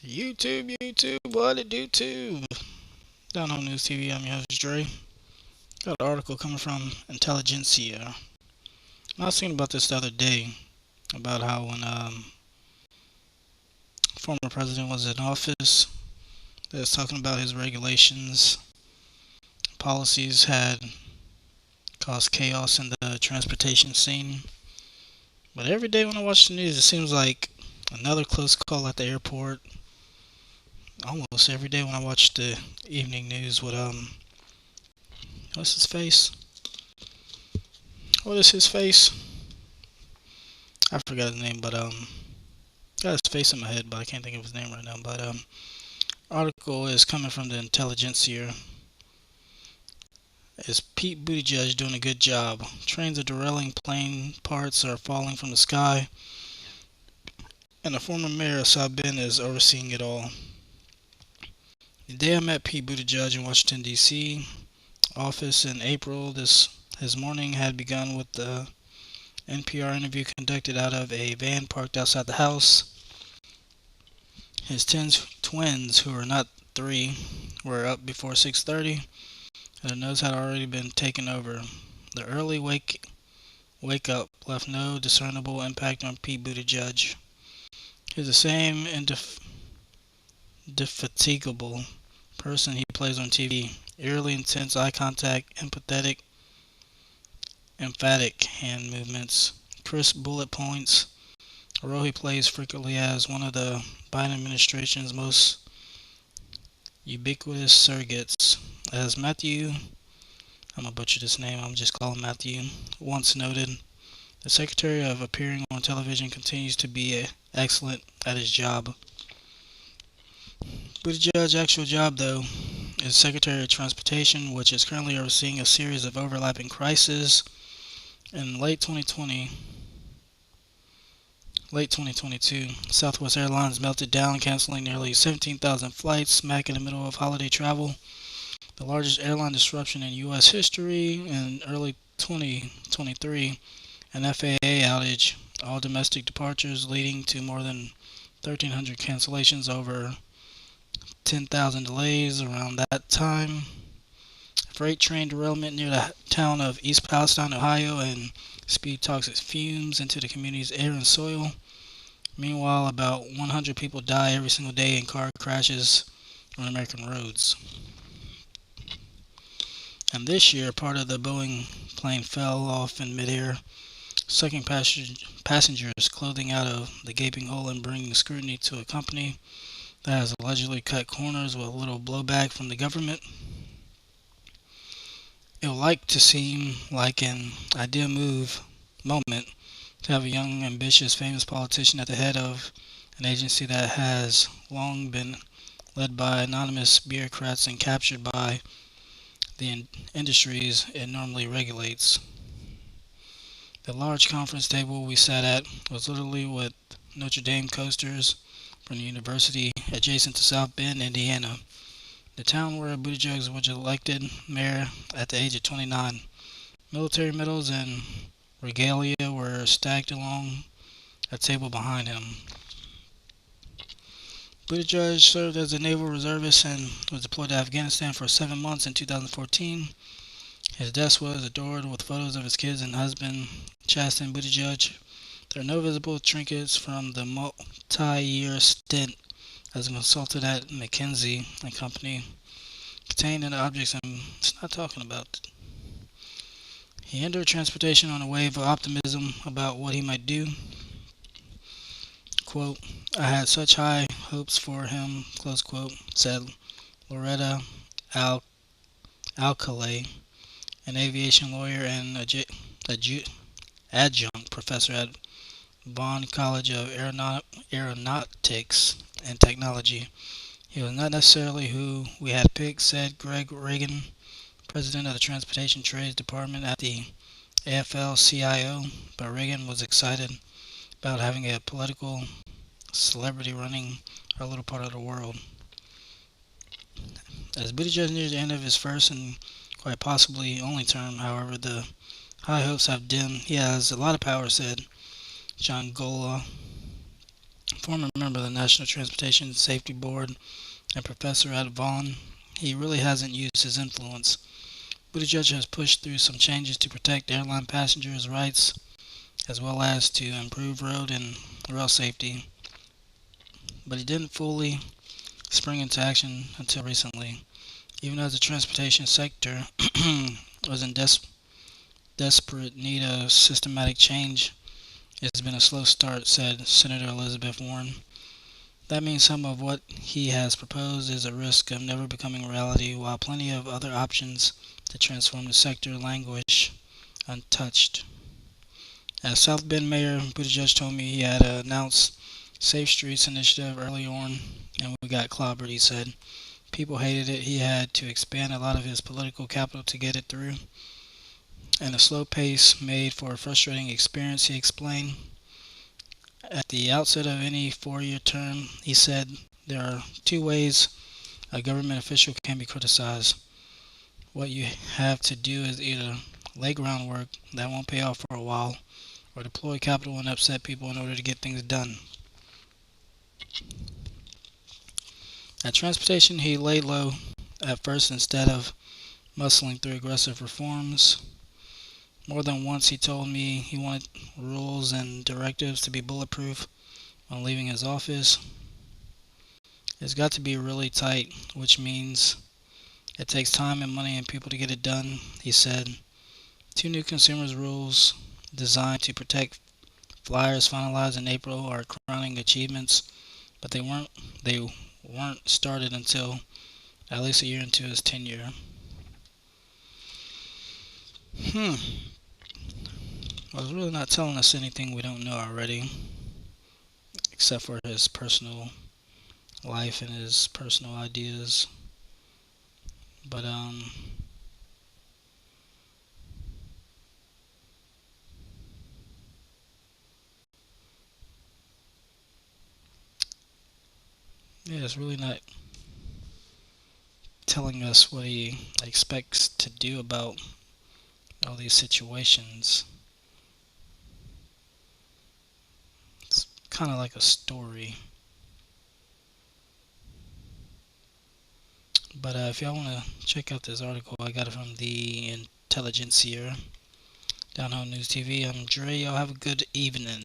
YouTube, what it do too? Down on News TV, I'm your host Dre. Got an article coming from Intelligentsia. I was thinking about this the other day about how when former president was in office, they was talking about his regulations, policies had caused chaos in the transportation scene. But every day when I watch the news, it seems like another close call at the airport. Almost every day when I watch the evening news with what's his face? What is his face? I forgot his name, but got his face in my head, but I can't think of his name right now. But article is coming from the Intelligentsia. Is Pete Buttigieg doing a good job? Trains are derailing, plane parts are falling from the sky, and the former mayor of South Bend is overseeing it all. The day I met Pete Buttigieg in Washington D.C. office in April, his morning had begun with the NPR interview conducted out of a van parked outside the house. His 10 twins, who are not three, were up before 6:30, and their nose had already been taken over. The early wake up left no discernible impact on Pete Buttigieg. He's the same indefatigable person he plays on TV. Eerily intense eye contact, emphatic hand movements, crisp bullet points, a role he plays frequently as one of the Biden administration's most ubiquitous surrogates. As Matthew, I'm going to butcher this name, I'm just calling Matthew, once noted, the Secretary of appearing on television continues to be excellent at his job. Buttigieg's actual job, though, is Secretary of Transportation, which is currently overseeing a series of overlapping crises. In late 2022, Southwest Airlines melted down, canceling nearly 17,000 flights smack in the middle of holiday travel, the largest airline disruption in U.S. history. In early 2023, an FAA outage, all domestic departures leading to more than 1,300 cancellations, over 10,000 delays around that time. Freight train derailment near the town of East Palestine, Ohio, and spewed toxic fumes into the community's air and soil. Meanwhile, about 100 people die every single day in car crashes on American roads. And this year, part of the Boeing plane fell off in midair, sucking passengers' clothing out of the gaping hole and bringing scrutiny to a company that has allegedly cut corners with little blowback from the government. It would like to seem like an ideal moment to have a young, ambitious, famous politician at the head of an agency that has long been led by anonymous bureaucrats and captured by the industries it normally regulates. The large conference table we sat at was literally with Notre Dame coasters from the university adjacent to South Bend, Indiana, the town where Buttigieg was elected mayor at the age of 29. Military medals and regalia were stacked along a table behind him. Buttigieg served as a naval reservist and was deployed to Afghanistan for 7 months in 2014. His desk was adorned with photos of his kids and husband, Chasten Buttigieg. There are no visible trinkets from the multi-year stint as a consultant at McKinsey and Company contained in the objects I'm not talking about. He entered transportation on a wave of optimism about what he might do. Quote, I had such high hopes for him, close quote, said Loretta Alcalay, an aviation lawyer and adjunct professor at Bond College of Aeronautics and Technology. He was not necessarily who we had picked, said Greg Reagan, president of the Transportation Trades Department at the AFL-CIO, but Reagan was excited about having a political celebrity running our little part of the world. As Buttigieg nears the end of his first and quite possibly only term, however, the high hopes have dimmed. He has a lot of power, said John Gola, former member of the National Transportation Safety Board and professor at Vaughan, he really hasn't used his influence. Buttigieg has pushed through some changes to protect airline passengers' rights as well as to improve road and rail safety, but he didn't fully spring into action until recently. Even as the transportation sector was in desperate need of systematic change, it's been a slow start, said Senator Elizabeth Warren. That means some of what he has proposed is a risk of never becoming reality, while plenty of other options to transform the sector languish untouched. As South Bend Mayor, Buttigieg told me he had announced Safe Streets initiative early on, and we got clobbered, he said. People hated it. He had to expand a lot of his political capital to get it through. And a slow pace made for a frustrating experience, he explained. At the outset of any 4-year term, he said, there are two ways a government official can be criticized. What you have to do is either lay groundwork that won't pay off for a while, or deploy capital and upset people in order to get things done. At transportation, he laid low at first instead of muscling through aggressive reforms. More than once he told me he wanted rules and directives to be bulletproof when leaving his office. It's got to be really tight, which means it takes time and money and people to get it done, he said. 2 new consumers rules designed to protect flyers finalized in April are crowning achievements, but they weren't started until at least a year into his tenure. Well, he's really not telling us anything we don't know already, except for his personal life and his personal ideas. But yeah, it's really not telling us what he expects to do about all these situations. It's kind of like a story. But if y'all want to check out this article, I got it from the Intelligencer, Down Home News TV. I'm Dre. Y'all have a good evening.